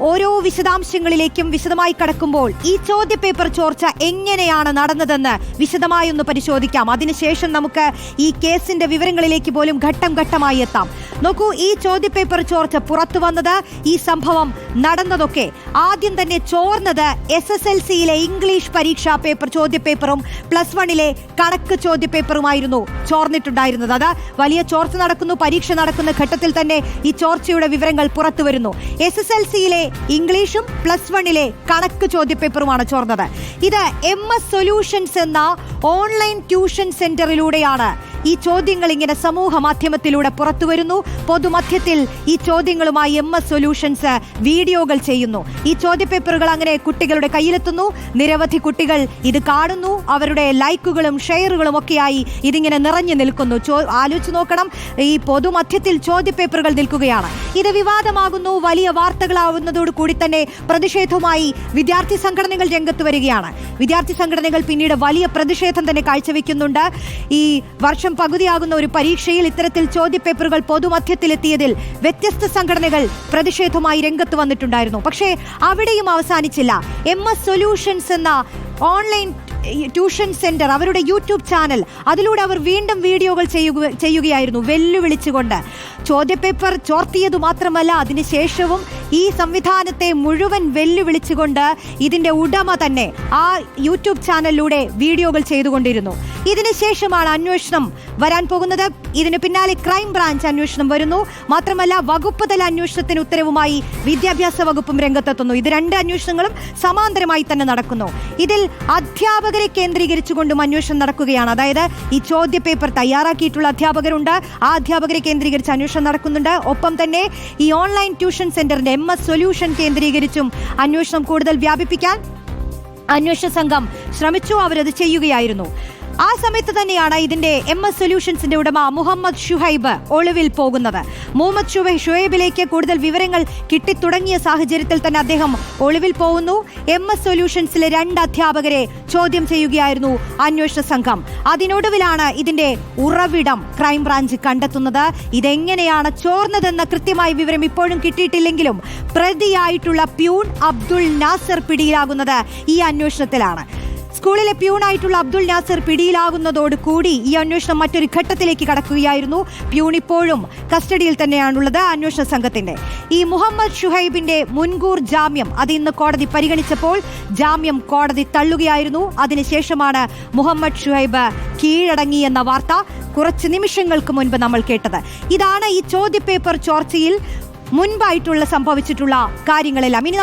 ഓരോ വിശദാംശങ്ങളിലേക്കും വിശദമായി കടക്കുമ്പോൾ ഈ ചോദ്യപേപ്പർ ചോർച്ച എങ്ങനെയാണ് നടന്നതെന്ന് വിശദമായി ഒന്ന് പരിശോധിക്കാം. അതിനുശേഷം നമുക്ക് ഈ കേസിന്റെ വിവരങ്ങളിലേക്ക് പോലും ഘട്ടം ഘട്ടമായി എത്താം. നോക്കൂ, ഈ ചോദ്യപേപ്പർ ചോർച്ച പുറത്തു വന്നത്, ഈ സംഭവം നടന്നതൊക്കെ ആദ്യം തന്നെ ചോർന്നത് SSLCയിലെ ഇംഗ്ലീഷ് പരീക്ഷാ പേപ്പർ ചോദ്യപേപ്പറും +1 കണക്ക് ചോദ്യപേപ്പറുമായിരുന്നു ചോർന്നിട്ടുണ്ടായിരുന്നത്. അത് വലിയ ചോർച്ച നടക്കുന്നു. പരീക്ഷ നടക്കുന്ന ഘട്ടത്തിൽ തന്നെ ഈ ചോർച്ചയുടെ വിവരങ്ങൾ പുറത്തു വരുന്നു. SSLCയിലെ ഇംഗ്ലീഷും +1 കണക്ക് ചോദ്യപേപ്പറുമാണ് ചോർന്നത്. ഇത് MS സൊല്യൂഷൻസ് എന്ന ഓൺലൈൻ ട്യൂഷൻ സെന്ററിലൂടെയാണ് ഈ ചോദ്യങ്ങൾ ഇങ്ങനെ സമൂഹ മാധ്യമത്തിലൂടെ പുറത്തു വരുന്നു. പൊതുമധ്യത്തിൽ ഈ ചോദ്യങ്ങളുമായി MS സൊല്യൂഷൻസ് വീഡിയോകൾ ചെയ്യുന്നു. ഈ ചോദ്യപേപ്പറുകൾ അങ്ങനെ കുട്ടികളുടെ കയ്യിലെത്തുന്നു. നിരവധി കുട്ടികൾ ഇത് കാണുന്നു. അവരുടെ ലൈക്കുകളും ഷെയറുകളും ഒക്കെയായി ഇതിങ്ങനെ നിറഞ്ഞു നിൽക്കുന്നു. ആലോചിച്ച് നോക്കണം, ഈ പൊതുമധ്യത്തിൽ ചോദ്യപേപ്പറുകൾ നിൽക്കുകയാണ്. ഇത് വിവാദമാകുന്നു. വലിയ വാർത്തകളാവുന്നതോട് കൂടി തന്നെ പ്രതിഷേധവുമായി വിദ്യാർത്ഥി സംഘടനകൾ രംഗത്ത് വരികയാണ്. വിദ്യാർത്ഥി സംഘടനകൾ പിന്നീട് വലിയ പ്രതിഷേധം തന്നെ കാഴ്ചവെക്കുന്നുണ്ട്. ഈ വർഷം പകുതിയാകുന്ന ഒരു പരീക്ഷയിൽ ഇത്തരത്തിൽ ചോദ്യപേപ്പറുകൾ പൊതുമധ്യത്തിലെത്തിയതിൽ വ്യത്യസ്ത സംഘടനകൾ പ്രതിഷേധവുമായി രംഗത്ത് വന്നിട്ടുണ്ടായിരുന്നു. പക്ഷേ അവിടെയും അവസാനിച്ചില്ല. MS സൊല്യൂഷൻസ് എന്ന ഓൺലൈൻ ട്യൂഷൻ സെന്റർ, അവരുടെ യൂട്യൂബ് ചാനൽ, അതിലൂടെ അവർ വീണ്ടും വീഡിയോകൾ ചെയ്യുകയായിരുന്നു വെല്ലുവിളിച്ചുകൊണ്ട്. ചോദ്യപേപ്പർ ചോർത്തിയതു മാത്രമല്ല, അതിനുശേഷവും ഈ സംവിധാനത്തെ മുഴുവൻ വെല്ലുവിളിച്ചുകൊണ്ട് ഇതിന്റെ ഉടമ തന്നെ ആ യൂട്യൂബ് ചാനലിലൂടെ വീഡിയോകൾ ചെയ്തുകൊണ്ടിരുന്നു. ഇതിനുശേഷമാണ് അന്വേഷണം വരാൻ പോകുന്നത്. ഇതിന് പിന്നാലെ ക്രൈംബ്രാഞ്ച് അന്വേഷണം വരുന്നു. മാത്രമല്ല, വകുപ്പ് തല അന്വേഷണത്തിന് ഉത്തരവുമായി വിദ്യാഭ്യാസ വകുപ്പും രംഗത്തെത്തുന്നു. ഇത് രണ്ട് അന്വേഷണങ്ങളും സമാന്തരമായി തന്നെ നടക്കുന്നു. ഇതിൽ അധ്യാപകരെ കേന്ദ്രീകരിച്ചുകൊണ്ടും അന്വേഷണം നടക്കുകയാണ്. അതായത് ഈ ചോദ്യപേപ്പർ തയ്യാറാക്കിയിട്ടുള്ള അധ്യാപകരുണ്ട്. ആ അധ്യാപകരെ കേന്ദ്രീകരിച്ച് അന്വേഷണം നടക്കുന്നുണ്ട്. ഒപ്പം തന്നെ ഈ ഓൺലൈൻ ട്യൂഷൻ സെന്ററിന്റെ MS സൊല്യൂഷൻ കേന്ദ്രീകരിച്ചും അന്വേഷണം കൂടുതൽ വ്യാപിപ്പിക്കാൻ അന്വേഷണ സംഘം ശ്രമിച്ചു. അവരത് ചെയ്യുകയായിരുന്നു. ആ സമയത്ത് തന്നെയാണ് ഇതിന്റെ MS സൊല്യൂഷൻസിന്റെ ഉടമ മുഹമ്മദ് ഷുഹൈബ് ഒളിവിൽ പോകുന്നത്. മുഹമ്മദ് ഷുഹൈബിലേക്ക് കൂടുതൽ വിവരങ്ങൾ കിട്ടിത്തുടങ്ങിയ സാഹചര്യത്തിൽ തന്നെ അദ്ദേഹം ഒളിവിൽ പോകുന്നു. MS സൊല്യൂഷൻസിലെ 2 അധ്യാപകരെ ചോദ്യം ചെയ്യുകയായിരുന്നു അന്വേഷണ സംഘം. അതിനൊടുവിലാണ് ഇതിന്റെ ഉറവിടം ക്രൈംബ്രാഞ്ച് കണ്ടെത്തുന്നത്. ഇതെങ്ങനെയാണ് ചോർന്നതെന്ന കൃത്യമായ വിവരം ഇപ്പോഴും കിട്ടിയിട്ടില്ലെങ്കിലും പ്രതിയായിട്ടുള്ള പ്യൂൺ അബ്ദുൾ നാസർ പിടിയിലാകുന്നത് ഈ അന്വേഷണത്തിലാണ്. സ്കൂളിലെ പ്യൂണായിട്ടുള്ള അബ്ദുൾ നാസർ പിടിയിലാകുന്നതോടുകൂടി ഈ അന്വേഷണം മറ്റൊരു ഘട്ടത്തിലേക്ക് കടക്കുകയായിരുന്നു. പ്യൂൺ ഇപ്പോഴും കസ്റ്റഡിയിൽ തന്നെയാണുള്ളത് അന്വേഷണ സംഘത്തിന്റെ. ഈ മുഹമ്മദ് ഷുഹൈബിന്റെ മുൻകൂർ ജാമ്യം അത് ഇന്ന് കോടതി പരിഗണിച്ചപ്പോൾ ജാമ്യം കോടതി തള്ളുകയായിരുന്നു. അതിനുശേഷമാണ് മുഹമ്മദ് ഷുഹൈബ് കീഴടങ്ങിയെന്ന വാർത്ത കുറച്ച് നിമിഷങ്ങൾക്ക് മുൻപ് നമ്മൾ കേട്ടത്. ഇതാണ് ഈ ചോദ്യപേപ്പർ ചോർച്ചയിൽ മുൻപായിട്ടുള്ള സംഭവിച്ചിട്ടുള്ള കാര്യങ്ങളെല്ലാം. ഇനി